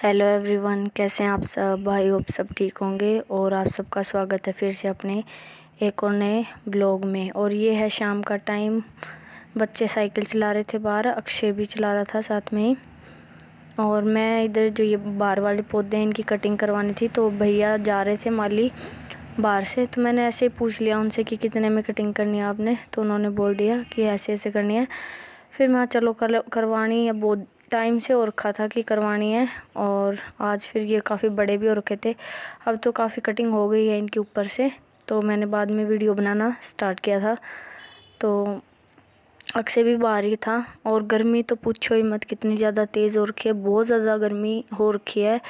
Hello everyone, कैसे हैं आप सब। भाई होप सब ठीक होंगे और आप सबका स्वागत है फिर से अपने एक और नए ब्लॉग में। और ये है शाम का टाइम। बच्चे साइकिल चला रहे थे बाहर, अक्षय भी चला रहा था साथ में ही। और मैं इधर जो ये बाहर वाले पौधे हैं इनकी कटिंग करवानी थी, तो भैया जा रहे थे माली बाहर से, तो मैंने ऐसे ही पूछ लिया उनसे कि कितने में कटिंग करनी है आपने, तो उन्होंने बोल दिया कि ऐसे ऐसे करनी है। फिर मैं चलो करवानी है, बहुत टाइम से और रखा था कि करवानी है। और आज फिर ये काफ़ी बड़े भी हो रखे थे। अब तो काफ़ी कटिंग हो गई है इनके ऊपर से, तो मैंने बाद में वीडियो बनाना स्टार्ट किया था। तो अक्षय भी बाहर ही था। और गर्मी तो पूछो ही मत, कितनी ज़्यादा तेज़ हो रखी है, बहुत ज़्यादा गर्मी हो रखी है।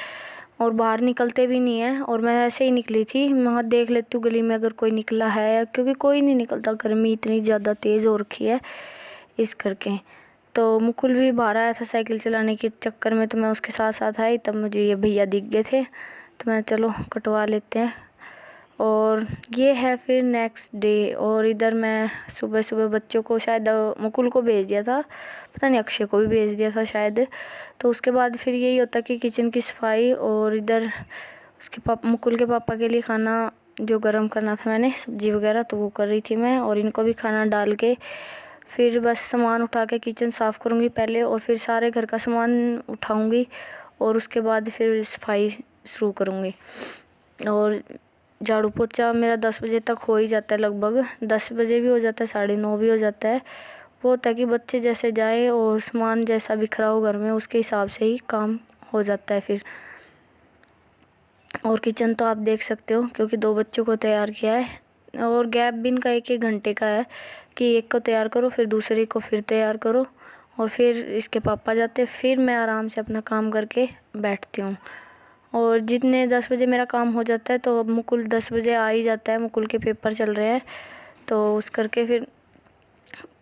और बाहर निकलते भी नहीं है। और मैं ऐसे ही निकली थी, मैं देख लेती हूँ गली में अगर कोई निकला है, क्योंकि कोई नहीं निकलता, गर्मी इतनी ज़्यादा तेज़ हो रखी है इस करके। तो मुकुल भी बाहर आया था साइकिल चलाने के चक्कर में, तो मैं उसके साथ साथ आई, तब मुझे ये भैया दिख गए थे, तो मैं चलो कटवा लेते हैं। और ये है फिर नेक्स्ट डे। और इधर मैं सुबह सुबह बच्चों को, शायद मुकुल को भेज दिया था, पता नहीं अक्षय को भी भेज दिया था शायद। तो उसके बाद फिर यही होता कि किचन की सफाई, और इधर उसके मुकुल के पापा के लिए खाना जो गरम करना था मैंने, सब्जी वगैरह, तो वो कर रही थी मैं। और इनको भी खाना डाल के फिर बस सामान उठा के किचन साफ़ करूँगी पहले, और फिर सारे घर का सामान उठाऊँगी, और उसके बाद फिर सफाई शुरू करूँगी। और झाड़ू पोछा मेरा 10 बजे तक हो ही जाता है, लगभग 10 बजे भी हो जाता है, 9:30 भी हो जाता है। वो होता है कि बच्चे जैसे जाए और सामान जैसा बिखरा हो घर में, उसके हिसाब से ही काम हो जाता है फिर। और किचन तो आप देख सकते हो, क्योंकि 2 बच्चों को तैयार किया है, और गैप भी इनका 1-1 घंटे का है कि एक को तैयार करो, फिर दूसरे को फिर तैयार करो, और फिर इसके पापा जाते, फिर मैं आराम से अपना काम करके बैठती हूँ। और जितने 10 बजे मेरा काम हो जाता है, तो अब मुकुल 10 बजे आ ही जाता है, मुकुल के पेपर चल रहे हैं, तो उस करके फिर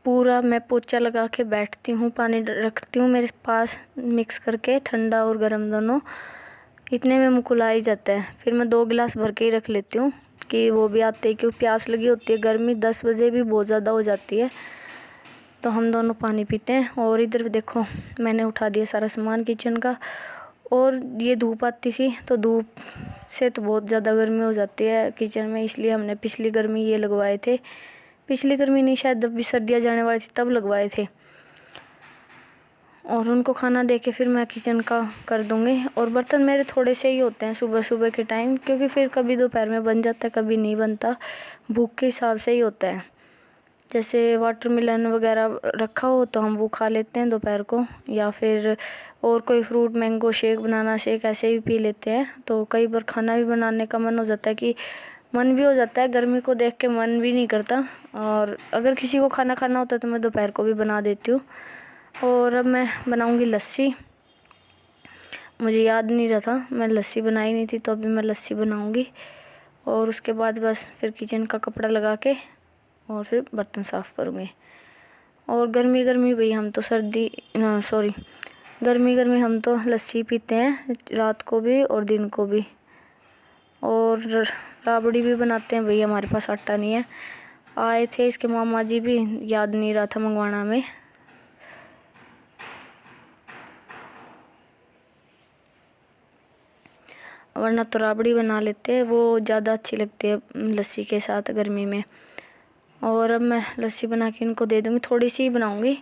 पूरा मैं पोछा लगा के बैठती हूँ। पानी रखती हूँ मेरे पास मिक्स करके, ठंडा और गर्म दोनों। इतने में मुकुल आ ही जाता है। फिर मैं 2 गिलास भर के ही रख लेती हूँ कि वो भी आते ही, क्योंकि प्यास लगी होती है, गर्मी 10 बजे भी बहुत ज़्यादा हो जाती है, तो हम दोनों पानी पीते हैं। और इधर देखो मैंने उठा दिया सारा सामान किचन का। और ये धूप आती थी, तो धूप से तो बहुत ज़्यादा गर्मी हो जाती है किचन में, इसलिए हमने पिछली गर्मी ये लगवाए थे। पिछली गर्मी नहीं, शायद जब भी सर्दियाँ जाने वाली थी तब लगवाए थे। और उनको खाना दे के फिर मैं किचन का कर दूँगी। और बर्तन मेरे थोड़े से ही होते हैं सुबह सुबह के टाइम, क्योंकि फिर कभी दोपहर में बन जाता है, कभी नहीं बनता, भूख के हिसाब से ही होता है। जैसे वाटरमेलन वगैरह रखा हो तो हम वो खा लेते हैं दोपहर को, या फिर और कोई fruit, mango shake, banana shake ऐसे भी पी लेते हैं। तो कई बार खाना भी बनाने का मन हो जाता है, कि मन भी हो जाता है, गर्मी को देख के मन भी नहीं करता। और अगर किसी को खाना खाना होता है तो मैं दोपहर को भी बना देती हूँ। और अब मैं बनाऊँगी लस्सी। मुझे याद नहीं रहा था, मैं लस्सी बनाई नहीं थी, तो अभी मैं लस्सी बनाऊँगी। और उसके बाद बस फिर किचन का कपड़ा लगा के और फिर बर्तन साफ़ करूँगी। और गर्मी गर्मी भाई हम तो गर्मी गर्मी हम तो लस्सी पीते हैं, रात को भी और दिन को भी। और राबड़ी भी बनाते हैं भाई, हमारे पास आटा नहीं है। आए थे इसके मामा जी भी, याद नहीं रहा था मंगवाना में। वरना तो राबड़ी बना लेते हैं, वो ज़्यादा अच्छी लगती है लस्सी के साथ गर्मी में। और अब मैं लस्सी बना के इनको दे दूँगी, थोड़ी सी ही बनाऊँगी,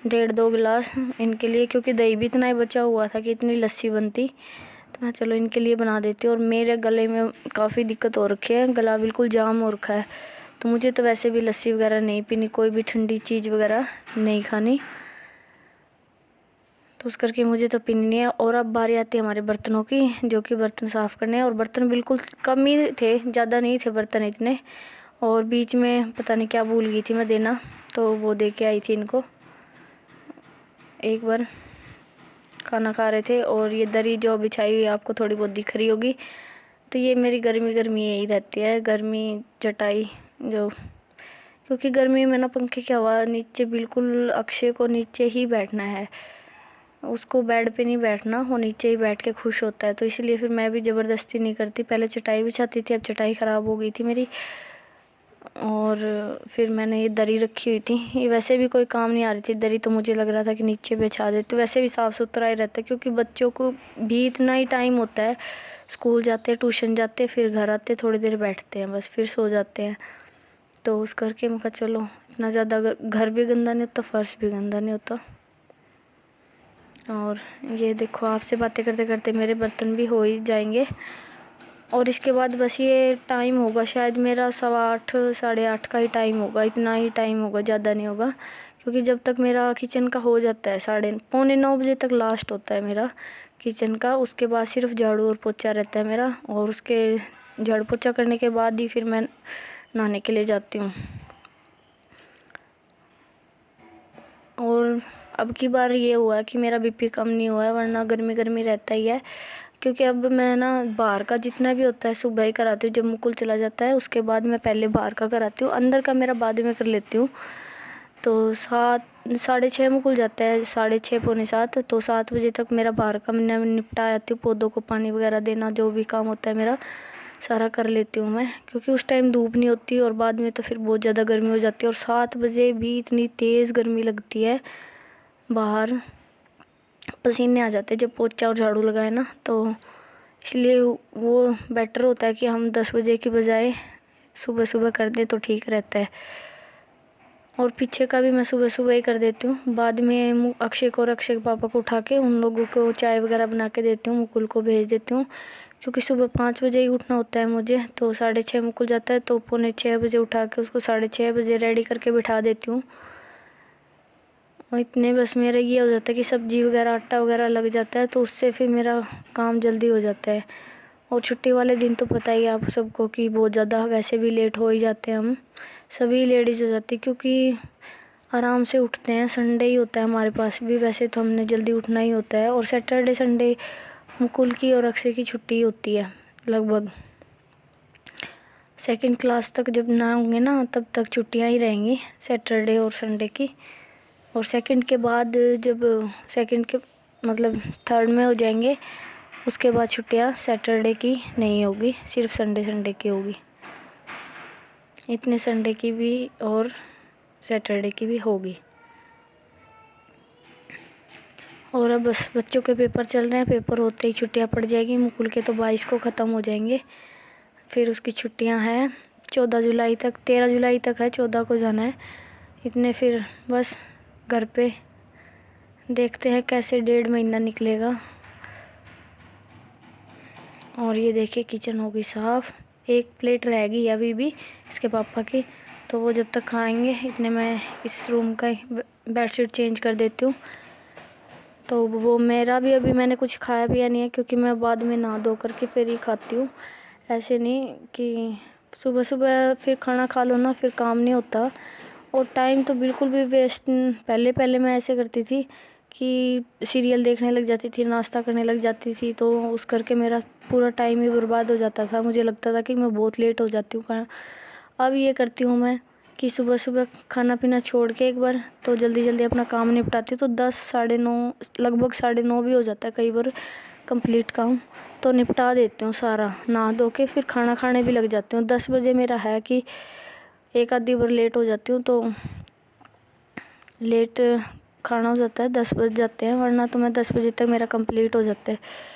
1.5-2 गिलास इनके लिए, क्योंकि दही भी इतना ही बचा हुआ था कि इतनी लस्सी बनती। तो मैं चलो इनके लिए बना देती हूँ। और मेरे गले में काफ़ी दिक्कत हो रखी है, गला बिल्कुल जाम हो रखा है, तो मुझे तो वैसे भी लस्सी वगैरह नहीं पीनी, कोई भी ठंडी चीज़ वगैरह नहीं खानी, तो उस करके मुझे तो पीनी नहीं है। और अब बारी आती है हमारे बर्तनों की, जो कि बर्तन साफ़ करने हैं। और बर्तन बिल्कुल कम ही थे, ज़्यादा नहीं थे बर्तन इतने। और बीच में पता नहीं क्या भूल गई थी मैं देना, तो वो दे के आई थी इनको। एक बार खाना खा रहे थे, और ये दरी जो बिछाई हुई आपको थोड़ी बहुत दिख रही होगी, तो ये मेरी गर्मी गर्मी यही रहती है, गर्मी चटाई जो, क्योंकि गर्मी में ना पंखे की हवा नीचे, बिल्कुल अक्षय को नीचे ही बैठना है, उसको बेड पे नहीं बैठना, वो नीचे ही बैठ के खुश होता है, तो इसलिए फिर मैं भी ज़बरदस्ती नहीं करती। पहले चटाई बिछाती थी, अब चटाई ख़राब हो गई थी मेरी, और फिर मैंने ये दरी रखी हुई थी। ये वैसे भी कोई काम नहीं आ रही थी दरी, तो मुझे लग रहा था कि नीचे बिछा दे, तो वैसे भी साफ़ सुथरा ही रहता है क्योंकि बच्चों को भी इतना ही टाइम होता है। स्कूल जाते हैं, ट्यूशन जाते हैं, फिर घर आते थोड़ी देर बैठते हैं, बस फिर सो जाते हैं। तो उस करके मैं कहा चलो इतना ज़्यादा घर भी गंदा नहीं होता, फर्श भी गंदा नहीं होता। और ये देखो, आपसे बातें करते करते मेरे बर्तन भी हो ही जाएंगे। और इसके बाद बस ये टाइम होगा शायद मेरा 8:15 8:30 का ही टाइम होगा, इतना ही टाइम होगा, ज़्यादा नहीं होगा। क्योंकि जब तक मेरा किचन का हो जाता है 8:45 बजे तक लास्ट होता है मेरा किचन का। उसके बाद सिर्फ झाड़ू और पोछा रहता है मेरा, और उसके झाड़ू पोछा करने के बाद ही फिर मैं नहाने के लिए जाती हूँ। और अब की बार ये हुआ कि मेरा बीपी कम नहीं हुआ है, वरना गर्मी गर्मी रहता ही है। क्योंकि अब मैं ना बाहर का जितना भी होता है सुबह ही कराती हूँ, जब मुकुल चला जाता है उसके बाद मैं पहले बाहर का कराती हूँ, अंदर का मेरा बाद में कर लेती हूँ। तो 6:30 मुकुल जाता है, 6:30 पौने 7, तो 7 बजे तक मेरा बाहर का मैं निपटा आती हूँ। पौधों को पानी वगैरह देना, जो भी काम होता है मेरा सारा कर लेती हूँ मैं, क्योंकि उस टाइम धूप नहीं होती और बाद में तो फिर बहुत ज़्यादा गर्मी हो जाती है। और 7 बजे भी इतनी तेज़ गर्मी लगती है, बाहर पसीने आ जाते हैं जब पोछा और झाड़ू लगाए ना। तो इसलिए वो बेटर होता है कि हम 10 बजे की बजाय सुबह सुबह कर दें तो ठीक रहता है। और पीछे का भी मैं सुबह सुबह ही कर देती हूँ। बाद में अक्षय को और अक्षय के पापा को उठा के उन लोगों को चाय वगैरह बना के देती हूँ, मुकुल को भेज देती हूँ। क्योंकि सुबह 5 बजे ही उठना होता है मुझे, तो 6:30 मुकुल जाता है, तो पौने 6 बजे उठा के उसको 6:30 बजे रेडी करके बिठा देती हूँ। और इतने बस मेरा ये हो जाता है कि सब्जी वगैरह आटा वगैरह लग जाता है, तो उससे फिर मेरा काम जल्दी हो जाता है। और छुट्टी वाले दिन तो पता ही है आप सबको कि बहुत ज़्यादा वैसे भी लेट हो ही जाते हैं, हम सभी लेडीज़ हो जाती, क्योंकि आराम से उठते हैं। संडे ही होता है हमारे पास भी, वैसे तो हमने जल्दी उठना ही होता है। और सैटरडे संडे मुकुल की और अक्षय की छुट्टी होती है लगभग। सेकंड क्लास तक जब ना होंगे ना तब तक छुट्टियां ही रहेंगी सैटरडे और संडे की। और सेकंड के बाद जब सेकंड के मतलब थर्ड में हो जाएंगे, उसके बाद छुट्टियां सैटरडे की नहीं होगी, सिर्फ संडे की होगी। इतने संडे की भी और सैटरडे की भी होगी। और अब बस बच्चों के पेपर चल रहे हैं, पेपर होते ही छुट्टियां पड़ जाएगी। मुकुल के तो 22 को ख़त्म हो जाएंगे, फिर उसकी छुट्टियां हैं 14 जुलाई तक, 13 जुलाई तक है, 14 को जाना है। इतने फिर बस घर पे देखते हैं कैसे 1.5 महीना निकलेगा। और ये देखिए किचन होगी साफ़, एक प्लेट रह गई अभी भी इसके पापा की, तो वो जब तक खाएंगे इतने मैं इस रूम का बेडशीट चेंज कर देती हूँ। तो वो मेरा भी अभी मैंने कुछ खाया पिया नहीं है, क्योंकि मैं बाद में नहा धो करके फिर ही खाती हूँ। ऐसे नहीं कि सुबह सुबह फिर खाना खा लो ना, फिर काम नहीं होता। और टाइम तो बिल्कुल भी वेस्ट, पहले मैं ऐसे करती थी कि सीरियल देखने लग जाती थी, नाश्ता करने लग जाती थी, तो उस करके मेरा पूरा टाइम ही बर्बाद हो जाता था। मुझे लगता था कि मैं बहुत लेट हो जाती हूँ। अब ये करती हूँ मैं कि सुबह सुबह खाना पीना छोड़ के एक बार तो जल्दी जल्दी अपना काम निपटाती हूँ, तो 10 9:30 लगभग 9:30 भी हो जाता है कई बार कंप्लीट काम, तो निपटा देती हूँ सारा, नहा धो के फिर खाना खाने भी लग जाती हूँ। 10 बजे मेरा है कि एक आधी बार लेट हो जाती हूँ, तो लेट खाना हो जाता है, 10 बज जाते हैं, वरना तो मैं 10 बजे तक मेरा कंप्लीट हो जाता है।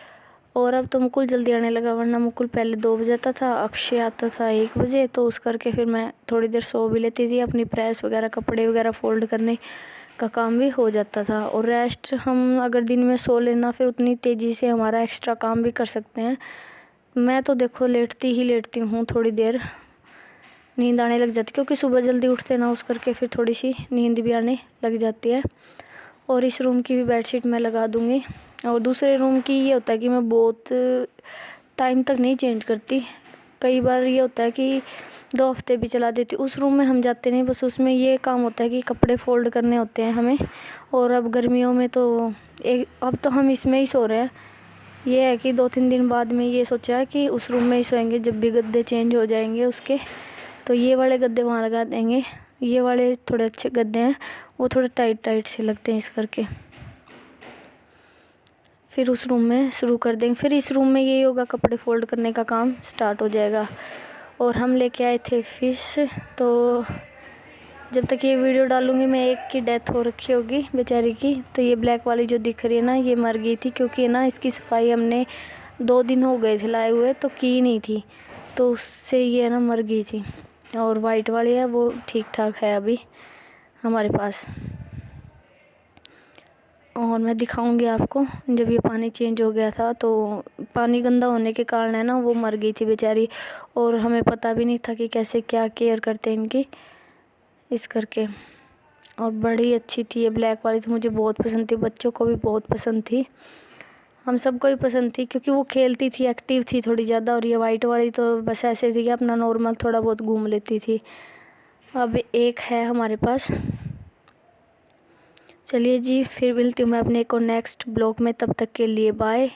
और अब तो मुकुल जल्दी आने लगा, वरना मुकुल पहले 2 बजे आता था, अक्षय आता था 1 बजे, तो उस करके फिर मैं थोड़ी देर सो भी लेती थी, अपनी प्रेस वगैरह कपड़े वगैरह फोल्ड करने का काम भी हो जाता था। और रेस्ट हम अगर दिन में सो लेना फिर उतनी तेज़ी से हमारा एक्स्ट्रा काम भी कर सकते हैं। मैं तो देखो लेटती हूँ, थोड़ी देर नींद आने लग जाती, क्योंकि सुबह जल्दी उठते ना, उस करके फिर थोड़ी सी नींद भी आने लग जाती है। और इस रूम की भी बेडशीट मैं लगा दूँगी। और दूसरे रूम की ये होता है कि मैं बहुत टाइम तक नहीं चेंज करती, कई बार ये होता है कि 2 हफ्ते भी चला देती। उस रूम में हम जाते नहीं, बस उसमें ये काम होता है कि कपड़े फोल्ड करने होते हैं हमें। और अब गर्मियों में तो अब तो हम इसमें ही सो रहे हैं। ये है कि 2-3 दिन बाद में ये सोचा है कि उस रूम में ही सोएंगे, जब भी गद्दे चेंज हो जाएंगे उसके, तो ये वाले गद्दे वहाँ लगा देंगे। ये वाले थोड़े अच्छे गद्दे हैं, वो थोड़े टाइट से लगते हैं इस करके। फिर उस रूम में शुरू कर देंगे, फिर इस रूम में यही होगा, कपड़े फोल्ड करने का काम स्टार्ट हो जाएगा। और हम लेके आए थे फ़िश। तो जब तक ये वीडियो डालूँगी मैं एक की डेथ हो रखी होगी बेचारी की। तो ये ब्लैक वाली जो दिख रही है ना, ये मर गई थी क्योंकि ना इसकी सफाई हमने 2 दिन हो गए थे लाए हुए तो की नहीं थी, तो उससे ये ना मर गई थी। और वाइट वाली है वो ठीक ठाक है अभी हमारे पास। और मैं दिखाऊंगी आपको, जब ये पानी चेंज हो गया था तो पानी गंदा होने के कारण है ना वो मर गई थी बेचारी। और हमें पता भी नहीं था कि कैसे क्या केयर करते हैं इनकी, इस करके। और बड़ी अच्छी थी ये ब्लैक वाली, तो मुझे बहुत पसंद थी, बच्चों को भी बहुत पसंद थी, हम सबको ही पसंद थी क्योंकि वो खेलती थी, एक्टिव थी थोड़ी ज़्यादा। और ये वाइट वाली तो बस ऐसे थी कि अपना नॉर्मल थोड़ा बहुत घूम लेती थी। अब एक है हमारे पास। चलिए जी, फिर मिलती हूँ मैं अपने को नेक्स्ट ब्लॉग में, तब तक के लिए बाय।